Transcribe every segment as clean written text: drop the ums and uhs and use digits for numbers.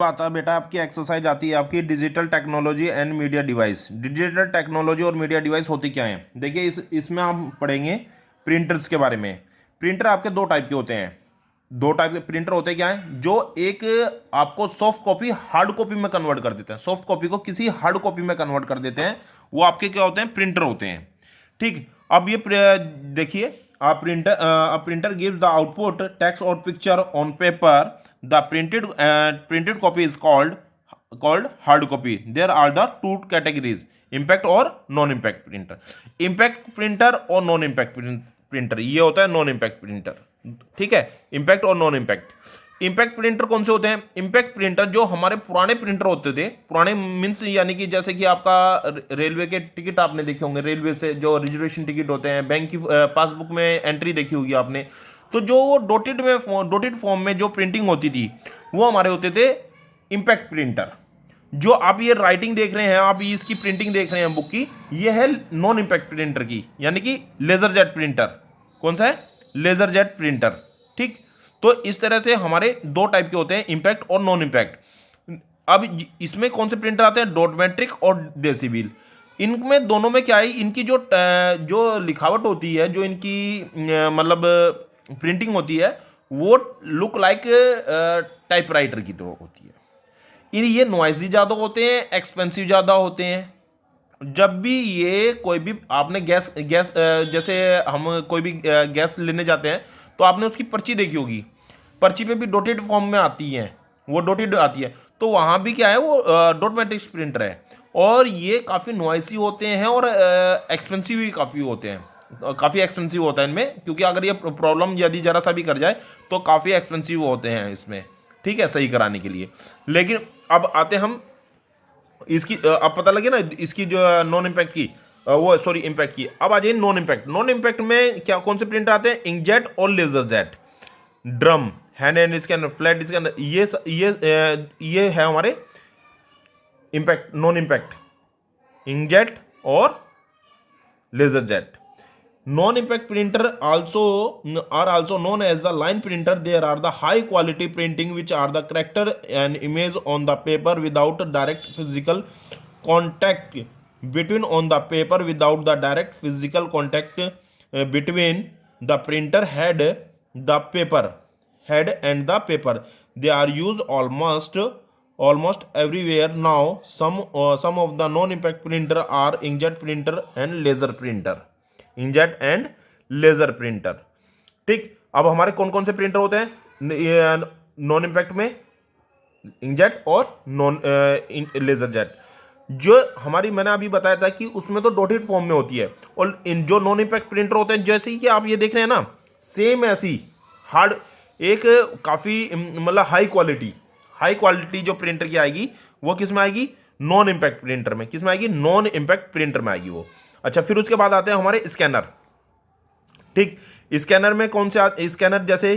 आता है बेटा, आपकी एक्सरसाइज आती है आपकी digital technology and media device. Digital technology और मीडिया डिवाइस होती क्या है? देखिए, इसमें आप पढ़ेंगे प्रिंटर्स के बारे में। प्रिंटर आपके दो टाइप के होते हैं। दो टाइप के प्रिंटर होते क्या हैं? जो एक आपको सॉफ्ट कॉपी हार्ड कॉपी में कन्वर्ट कर देते हैं, सॉफ्ट कॉपी को किसी हार्ड कॉपी में कन्वर्ट कर देते हैं, वो आपके क्या होते हैं? प्रिंटर होते हैं। ठीक। अब ये देखिए, a printer gives the output text or picture on paper. The printed copy is called hard copy. There are the two categories: impact और non impact printer. Impact printer और non impact printer, ये होता है non impact printer। ठीक है, impact और non impact. Impact printer कौन से होते हैं? इम्पैक्ट प्रिंटर जो हमारे पुराने प्रिंटर होते थे, पुराने मीन्स यानी कि जैसे कि आपका रेलवे के टिकट आपने देखे होंगे, रेलवे से जो रिजर्वेशन टिकट होते हैं, बैंक की पासबुक में एंट्री देखी होगी आपने। तो जो वो डोटेड फॉर्म में जो प्रिंटिंग होती थी, वो हमारे होते थे इम्पैक्ट प्रिंटर। जो आप ये राइटिंग देख रहे हैं, आप ये इसकी प्रिंटिंग देख रहे हैं बुक की, ये है नॉन इम्पैक्ट प्रिंटर की, यानी कि लेजर जेट प्रिंटर। कौन सा है? Laser jet printer. ठीक। तो इस तरह से हमारे दो टाइप के होते हैं, इम्पैक्ट और नॉन इम्पैक्ट। अब इसमें कौन से प्रिंटर आते हैं? डॉट मैट्रिक और डेसिबल। इनमें दोनों में क्या है, इनकी जो लिखावट होती है, जो इनकी मतलब प्रिंटिंग होती है, वो लुक लाइक टाइपराइटर की तरह होती है। ये नॉइजी ज़्यादा होते हैं, एक्सपेंसिव ज़्यादा होते हैं। जब भी ये कोई भी आपने गैस गैस जैसे हम कोई भी गैस लेने जाते हैं, तो आपने उसकी पर्ची देखी होगी, पर्ची पे भी डॉटेड फॉर्म में आती है, वो डॉटेड आती है। तो वहाँ भी क्या है, वो डॉट मैट्रिक्स प्रिंटर है। और ये काफ़ी नॉइसी होते हैं और एक्सपेंसिव भी काफ़ी होते हैं, काफ़ी एक्सपेंसिव होता है इनमें, क्योंकि अगर ये प्रॉब्लम यदि ज़रा सा भी कर जाए तो काफ़ी एक्सपेंसिव होते हैं इसमें। ठीक है, सही कराने के लिए। लेकिन अब आते हम इसकी अब पता लगे ना इसकी जो नॉन इम्पैक्ट की, वो सॉरी इम्पैक्ट की। अब आ जाइए नॉन इम्पैक्ट। नॉन इम्पैक्ट में क्या कौन से प्रिंटर आते हैं? इंकजेट और laser jet. Drum, hand and scanner, flat scanner, ये है हमारे इम्पैक्ट, नॉन इम्पैक्ट, इंकजेट और laser jet. Non-impact printer are also known as the line printer. There are the high quality printing which are the character and image on the paper without direct physical contact between the printer head, the paper head and the paper. They are used almost everywhere now. Some of the non-impact printer are inkjet printer and laser printer। Inkjet and laser printer. ठीक। अब हमारे कौन कौन से printer होते हैं non impact में? Inkjet और नॉन लेजर जेट। जो हमारी मैंने अभी बताया था कि उसमें तो डॉटेड फॉर्म में होती है, और इन जो नॉन इम्पैक्ट प्रिंटर होते हैं, जैसे कि आप ये देख रहे हैं ना, सेम ऐसी हार्ड एक काफ़ी मतलब हाई क्वालिटी जो प्रिंटर की आएगी, वो किस में आएगी? नॉन इम्पैक्ट प्रिंटर में। किस में आएगी? नॉन इम्पैक्ट प्रिंटर में आएगी वो। अच्छा, फिर उसके बाद आते हैं हमारे स्कैनर। ठीक। स्कैनर में कौन से स्कैनर? जैसे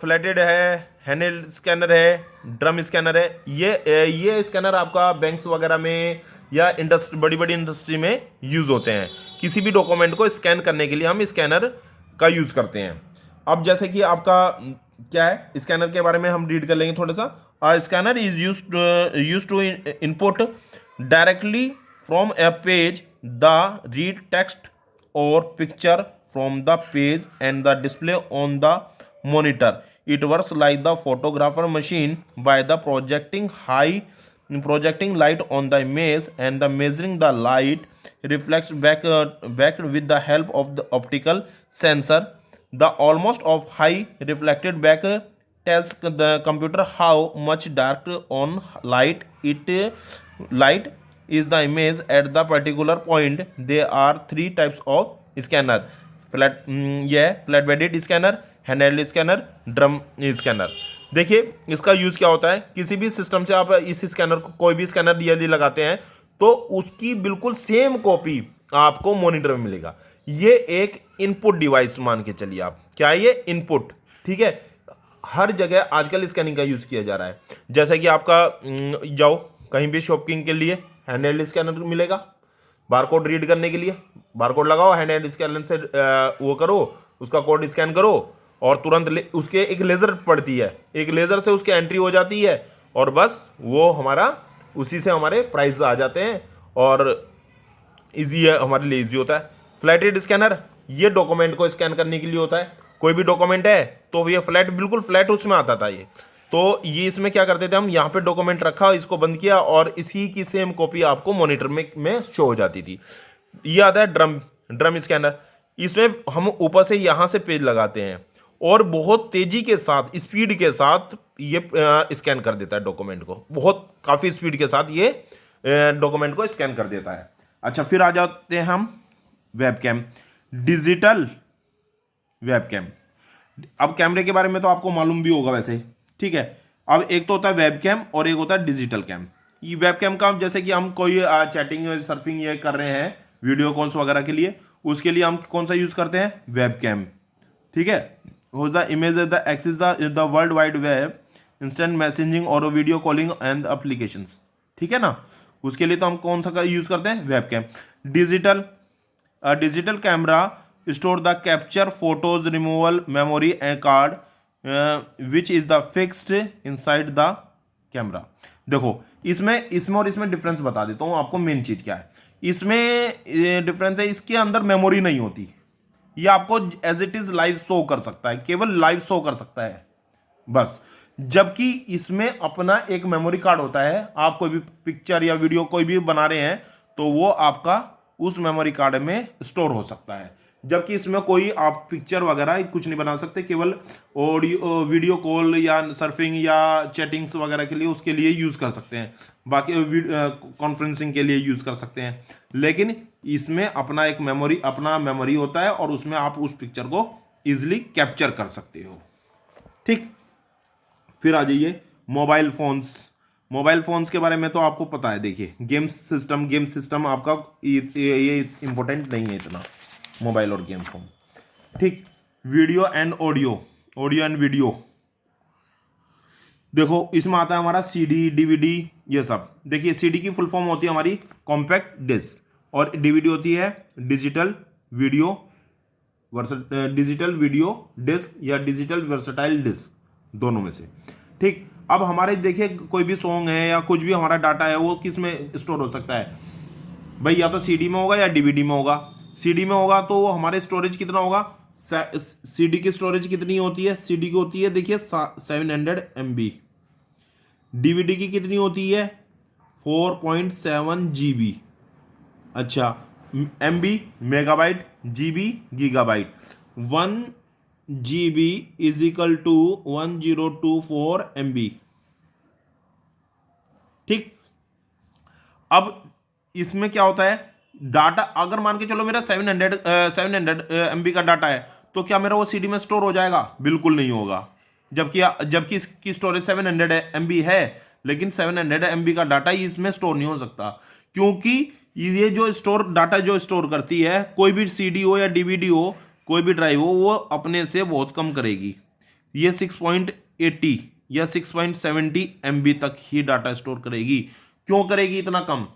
फ्लैटेड है, हैंडहेल्ड स्कैनर है, ड्रम स्कैनर है। ये स्कैनर आपका बैंक्स वगैरह में या इंडस्ट्री, बड़ी बड़ी इंडस्ट्री में यूज़ होते हैं। किसी भी डॉक्यूमेंट को स्कैन करने के लिए हम स्कैनर का यूज़ करते हैं। अब जैसे कि आपका क्या है, स्कैनर के बारे में हम रीड कर लेंगे थोड़ा सा। Scanner is use to input directly from a page, the read text or picture from the page and the display on the monitor. It works like the photographer machine by the projecting light on the image and the measuring the light reflects back with the help of the optical sensor. The almost of high reflected back tells the computer how much dark on light is the image at the particular point. There are three types of scanner: flat bedded scanner, handheld scanner, drum scanner. देखिए इसका use क्या होता है। किसी भी system से आप इस स्कैनर को, कोई भी स्कैनर यदि लगाते हैं, तो उसकी बिल्कुल सेम कॉपी आपको मॉनिटर में मिलेगा। ये एक इनपुट डिवाइस मान के चलिए आप। क्या है ये? इनपुट। ठीक है, हर जगह आजकल स्कैनिंग का यूज़ किया जा रहा है। जैसे कि आपका जाओ कहीं भी शॉपिंग के लिए, हैंडहेल्ड स्कैनर मिलेगा। बारकोड रीड करने के लिए बारकोड लगाओ, हैंडहेल्ड स्कैनर से वो करो, उसका कोड स्कैन करो, और तुरंत उसके एक लेज़र पड़ती है, एक लेज़र से उसकी एंट्री हो जाती है, और बस वो हमारा उसी से हमारे प्राइस आ जाते हैं और इजी है, हमारे लिए इजी होता है। फ्लैट रेट स्कैनर ये डॉक्यूमेंट को स्कैन करने के लिए होता है। कोई भी डॉक्यूमेंट है तो ये फ्लैट, बिल्कुल फ्लैट उसमें आता था ये। तो ये इसमें क्या करते थे हम, यहाँ पे डॉक्यूमेंट रखा, इसको बंद किया और इसी की सेम कॉपी आपको मॉनिटर में शो हो जाती थी। ये आता है ड्रम स्कैनर। इसमें हम ऊपर से यहाँ से पेज लगाते हैं और बहुत तेजी के साथ, स्पीड के साथ ये स्कैन कर देता है डॉक्यूमेंट को, बहुत काफ़ी स्पीड के साथ ये डॉक्यूमेंट को स्कैन कर देता है। अच्छा, फिर आ जाते हैं हम वेबकैम, डिजिटल वेबकैम। अब कैमरे के बारे में तो आपको मालूम भी होगा वैसे, ठीक है। अब एक तो होता है वेबकैम और एक होता है डिजिटल कैम। ये वेबकैम का जैसे कि हम कोई चैटिंग सर्फिंग ये कर रहे हैं वीडियो कॉल्स वगैरह के लिए, उसके लिए हम कौन सा यूज़ करते हैं, वेबकैम, ठीक है। हो the image the axis the world wide web, instant messaging और वीडियो कॉलिंग एंड एप्लीकेशंस, ठीक है ना। उसके लिए तो हम कौन सा यूज़ करते हैं, webcam. Digital camera store the capture photos removal memory and card which is the fixed inside the camera. देखो इसमें और इसमें डिफरेंस बता देता हूँ आपको, मेन चीज़ क्या है इसमें डिफरेंस है, इसके अंदर मेमोरी नहीं होती, ये आपको as it is live show कर सकता है, केवल लाइव शो कर सकता है बस। जबकि इसमें अपना एक मेमोरी कार्ड होता है, आप कोई भी पिक्चर या वीडियो कोई भी बना रहे हैं तो वो आपका उस मेमोरी कार्ड में स्टोर हो सकता है। जबकि इसमें कोई आप पिक्चर वगैरह कुछ नहीं बना सकते, केवल ऑडियो वीडियो कॉल या सर्फिंग या चैटिंग्स वगैरह के लिए उसके लिए यूज़ कर सकते हैं, बाकी कॉन्फ्रेंसिंग के लिए यूज़ कर सकते हैं। लेकिन इसमें अपना एक मेमोरी होता है और उसमें आप उस पिक्चर को ईजिली कैप्चर कर सकते हो, ठीक। फिर आ जाइए मोबाइल फ़ोन्स के बारे में तो आपको पता है। देखिए गेम सिस्टम आपका ये इंपॉर्टेंट नहीं है इतना, मोबाइल और गेम फोन, ठीक। Video and audio and video, देखो इसमें आता है हमारा सीडी डीवीडी ये सब। देखिए सीडी की फुल फॉर्म होती है हमारी कॉम्पैक्ट डिस्क और डीवीडी होती है डिजिटल वीडियो डिस्क या डिजिटल वर्सटाइल डिस्क, दोनों में से, ठीक। अब हमारे देखिए कोई भी सॉन्ग है या कुछ भी हमारा डाटा है वो किस में स्टोर हो सकता है भाई, या तो सीडी में होगा या डीवीडी में होगा। सीडी में होगा तो हमारे स्टोरेज कितना होगा, सीडी की स्टोरेज कितनी होती है, सीडी की होती है देखिए 700 MB। डीवीडी की कितनी होती है 4.7 GB। अच्छा, MB megabyte, GB gigabyte. 1 GB is equal to 1024 MB, ठीक। अब इसमें क्या होता है, डाटा अगर मान के चलो मेरा 700 MB का डाटा है तो क्या मेरा वो सीडी में स्टोर हो जाएगा, बिल्कुल नहीं होगा। जबकि इसकी स्टोरेज 700 MB है, लेकिन 700 MB का डाटा इसमें स्टोर नहीं हो सकता, क्योंकि ये जो डाटा जो स्टोर करती है कोई भी सीडी हो या डीवीडी हो, कोई भी ड्राइव हो, वो अपने से बहुत कम करेगी। ये 6.80 या 6.70 MB तक ही डाटा स्टोर करेगी। क्यों करेगी इतना कम,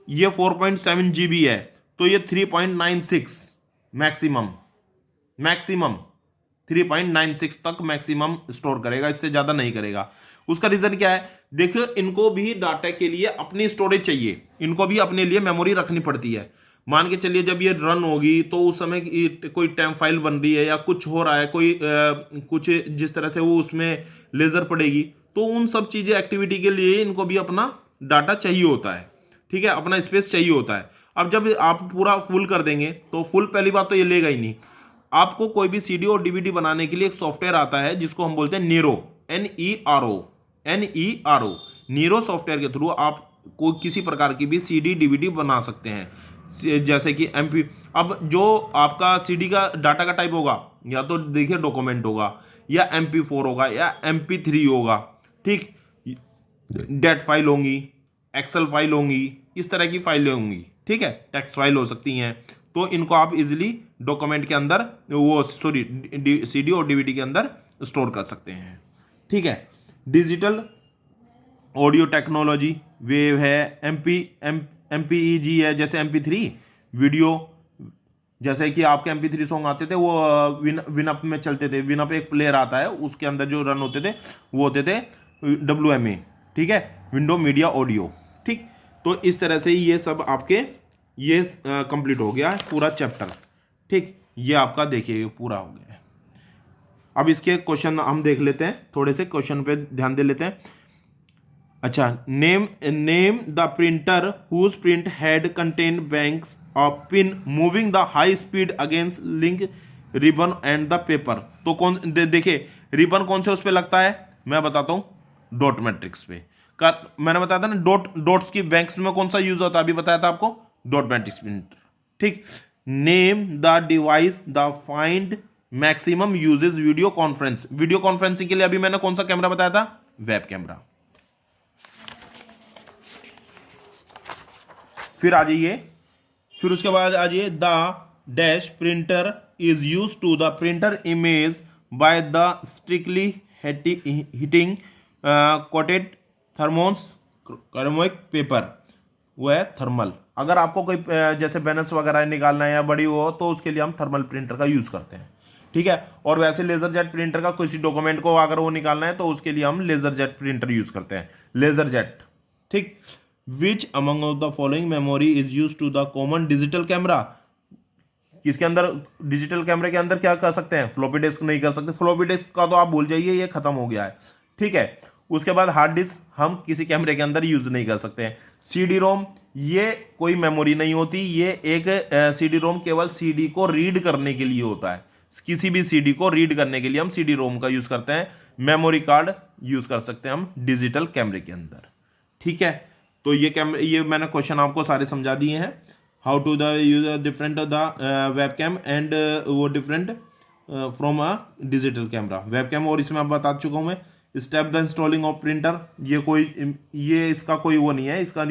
ये 4.7 GB है तो ये 3.96 मैक्सिमम 3.96 तक मैक्सिमम स्टोर करेगा, इससे ज़्यादा नहीं करेगा। उसका रीज़न क्या है, देखियो इनको भी डाटा के लिए अपनी स्टोरेज चाहिए, इनको भी अपने लिए मेमोरी रखनी पड़ती है। मान के चलिए जब ये रन होगी तो उस समय कोई टेम्प फाइल बन रही है या कुछ हो रहा है, कुछ जिस तरह से वो उसमें लेज़र पड़ेगी, तो उन सब चीज़ें एक्टिविटी के लिए इनको भी अपना डाटा चाहिए होता है, ठीक है, अपना स्पेस चाहिए होता है। अब जब आप पूरा फुल कर देंगे तो फुल पहली बात तो ये लेगा ही नहीं। आपको कोई भी सीडी और डीवीडी बनाने के लिए एक सॉफ्टवेयर आता है जिसको हम बोलते हैं नीरो, नीरो सॉफ्टवेयर के थ्रू आप कोई किसी प्रकार की भी सीडी डीवीडी बना सकते हैं, जैसे कि MP। अब जो आपका सीडी का डाटा का टाइप होगा, या तो देखिए डॉक्यूमेंट होगा या MP4 होगा या MP3 होगा, ठीक। डेट फाइल होंगी, एक्सेल फाइल होंगी, इस तरह की फाइलें होंगी, ठीक है, टेक्स्ट फाइल हो सकती हैं। तो इनको आप इजीली डॉक्यूमेंट के अंदर सीडी और डीवीडी के अंदर स्टोर कर सकते हैं, ठीक है। डिजिटल ऑडियो टेक्नोलॉजी वेव है, MPEG है, जैसे MP3 वीडियो, जैसे कि आपके MP3 सॉन्ग आते थे वो विनअप में चलते थे। विनअप एक प्लेयर आता है, उसके अंदर जो रन होते थे वो होते थे WMA, ठीक है, विंडो मीडिया ऑडियो। ठीक, तो इस तरह से ये सब आपके ये कंप्लीट हो गया है पूरा चैप्टर। ठीक, ये आपका देखिए ये पूरा हो गया है। अब इसके क्वेश्चन हम देख लेते हैं, थोड़े से क्वेश्चन पे ध्यान दे लेते हैं। अच्छा, name the printer whose print head contain banks of pin moving the high speed against link ribbon and the paper. तो कौन देखिए रिबन कौन से उस पर लगता है, मैं बताता हूं डॉट मैट्रिक्स पे। मैंने बताया था ना डॉट्स की बैंक्स में कौन सा यूज होता है, अभी बताया था आपको, डॉट मैट्रिक्स प्रिंटर। ठीक, name the device the find maximum uses video conference. Video conferencing के लिए अभी मैंने कौन सा कैमरा बताया था, वेब कैमरा। फिर आ जाइए, फिर उसके बाद आ जाइए the dash printer is use to the printer image by the strictly heating coated thermos ceramic paper, वो है थर्मल। अगर आपको कोई जैसे बैनर्स वगैरह निकालना है या बड़ी हो तो उसके लिए हम थर्मल प्रिंटर का यूज करते हैं। ठीक है, और वैसे लेजर जेट प्रिंटर का किसी डॉक्यूमेंट को अगर वो निकालना है तो उसके लिए हम लेजर जेट प्रिंटर यूज करते हैं, लेजर जेट। ठीक, which among of the following memory is use to the common digital camera. किसके अंदर, डिजिटल कैमरे के अंदर क्या कर सकते हैं, फ्लॉपी डिस्क नहीं कर सकते, फ्लॉपी डिस्क का तो आप भूल जाइए, ये खत्म हो गया है। ठीक है, उसके बाद हार्ड डिस्क हम किसी कैमरे के अंदर यूज नहीं कर सकते हैं। सीडी रोम, ये कोई मेमोरी नहीं होती, ये एक सीडी रोम केवल सीडी को रीड करने के लिए होता है। किसी भी सीडी को रीड करने के लिए हम सीडी रोम का यूज करते हैं। मेमोरी कार्ड यूज कर सकते हैं हम डिजिटल कैमरे के अंदर। ठीक है, तो ये मैंने क्वेश्चन आपको सारे समझा दिए हैं। How to the use different the web cam and वो different from a digital camera, web cam, और इसमें आप बता चुका हूँ मैं। Step the installing of printer, ये इसका कोई वो नहीं है, इसका